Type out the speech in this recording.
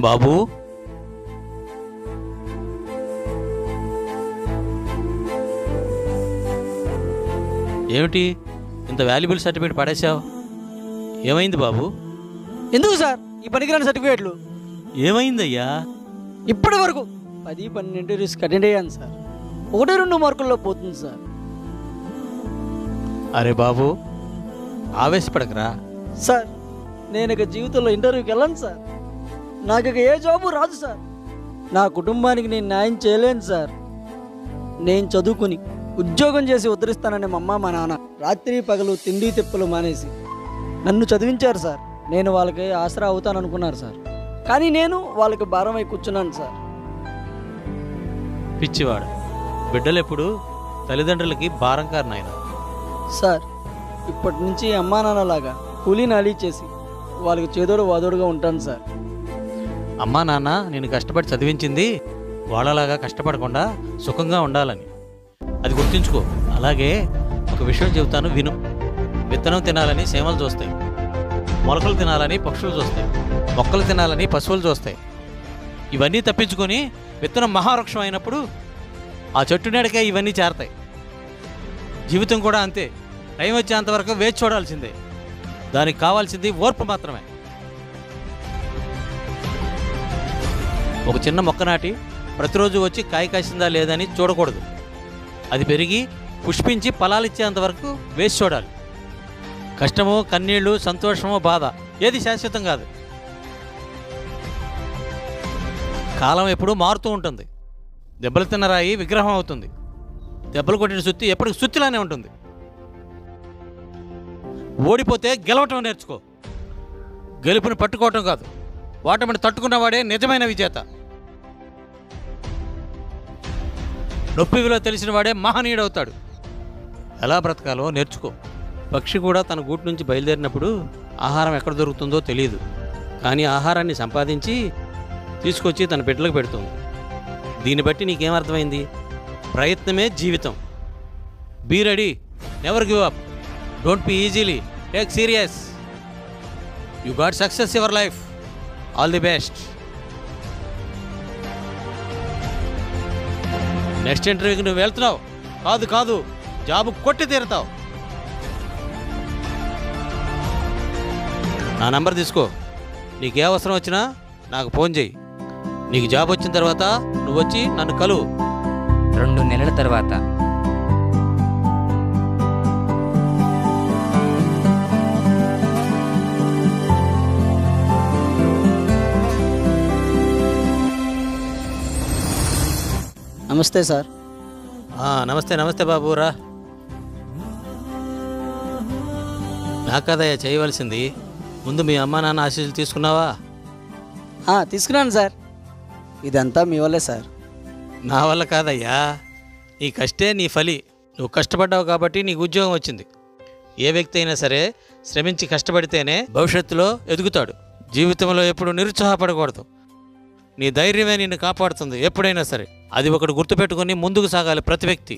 బాబు, ఏమిటి ఇంత valuable certificate పడేశావు? ఏమైంది బాబు? ఎందుకు సార్ ఈ పనికిరాని సర్టిఫికేట్లు? ఏమైందయ్యా? ఇప్పటి వరకు 10-12 ఇంటర్వ్యూస్కి అటెండ్ అయ్యాను సార్. 1-2 మార్కుల్లో పోతుంది సార్. అరే బాబు, ఆవేశపడకరా. సార్ నేను ఇక జీవితంలో ఇంటర్వ్యూకి వెళ్ళను సార్. నాకు ఇక ఏ జాబు రాదు సార్. నా కుటుంబానికి నేను న్యాయం చేయలేను సార్. నేను చదువుకుని ఉద్యోగం చేసి ఉద్ధరిస్తానని మా అమ్మ మా నాన్న రాత్రి పగలు తిండి తిప్పలు మానేసి నన్ను చదివించారు సార్. నేను వాళ్ళకి ఆసరా అవుతాననుకున్నారు సార్. కానీ నేను వాళ్ళకి భారమై కూర్చున్నాను సార్. పిచ్చివాడు, బిడ్డలెప్పుడు తల్లిదండ్రులకి భారం కారణాయన. సార్ ఇప్పటి నుంచి అమ్మా నాన్నలాగా కూలీ నాలీ చేసి వాళ్ళకి చేదోడు వాదోడుగా ఉంటాను సార్. అమ్మా నాన్న నేను కష్టపడి చదివించింది వాళ్ళలాగా కష్టపడకుండా సుఖంగా ఉండాలని. అది గుర్తుంచుకో. అలాగే ఒక విషయం చెబుతాను, విను. విత్తనం తినాలని సేమలు చూస్తాయి, మొలకలు తినాలని పక్షులు చూస్తాయి, మొక్కలు తినాలని పశువులు చూస్తాయి. ఇవన్నీ తప్పించుకొని విత్తనం మహావృక్షం అయినప్పుడు ఆ చెట్టు నీడకే ఇవన్నీ చేరతాయి. జీవితం కూడా అంతే. టైం వచ్చేంతవరకు వేచి చూడాల్సిందే. దానికి కావాల్సింది ఓర్పు మాత్రమే. ఒక చిన్న మొక్క నాటి ప్రతిరోజు వచ్చి కాయ కాసిందా లేదని చూడకూడదు. అది పెరిగి పుష్పించి ఫలాలిచ్చేంతవరకు వేచి చూడాలి. కష్టమో కన్నీళ్ళు, సంతోషమో బాధ ఏది శాశ్వతం కాదు. కాలం ఎప్పుడూ మారుతూ ఉంటుంది. దెబ్బలు తిన్న రాయి విగ్రహం అవుతుంది. దెబ్బలు కొట్టిన సుత్తి ఎప్పటికి సుత్తిలానే ఉంటుంది. ఓడిపోతే గెలవటం నేర్చుకో, గెలుపుని పట్టుకోవటం కాదు. ఓటమిని తట్టుకున్నవాడే నిజమైన విజేత. నొప్పి విలువ తెలిసిన వాడే మహనీయుడవుతాడు. ఎలా బ్రతకాలో నేర్చుకో. పక్షి కూడా తన గూటి నుంచి బయలుదేరినప్పుడు ఆహారం ఎక్కడ దొరుకుతుందో తెలియదు. కానీ ఆహారాన్ని సంపాదించి తీసుకొచ్చి తన బిడ్డలకు పెడుతుంది. దీన్ని బట్టి నీకేమర్థమైంది? ప్రయత్నమే జీవితం. Be ready, never give up, don't be easily, take serious. You got success your life. All the best. Next ఇంటర్వ్యూకి నువ్వు వెళ్తున్నావు. కాదు జాబు కొట్టి తీరుతావు. నా నంబర్ తీసుకో. నీకు ఏ అవసరం వచ్చినా నాకు ఫోన్ చేయి. నీకు జాబ్ వచ్చిన తర్వాత నువ్వు వచ్చి నన్ను కలువు. 2 నెలల తర్వాత. నమస్తే సార్. నమస్తే బాబు, రా. నా కదయ్యా చేయవలసింది. ముందు మీ అమ్మా నాన్న ఆశీస్సులు తీసుకున్నావా? తీసుకున్నాను సార్. ఇదంతా మీ వల్లే సార్. నా వల్ల కాదయ్యా, నీ కష్టే నీ ఫలి. నువ్వు కష్టపడ్డావు కాబట్టి నీకు ఉద్యోగం వచ్చింది. ఏ వ్యక్తి అయినా సరే శ్రమించి కష్టపడితేనే భవిష్యత్తులో ఎదుగుతాడు. జీవితంలో ఎప్పుడు నిరుత్సాహపడకూడదు. నీ ధైర్యమే నిన్ను కాపాడుతుంది ఎప్పుడైనా సరే. అది ఒకటి గుర్తుపెట్టుకుని ముందుకు సాగాలి ప్రతి వ్యక్తి.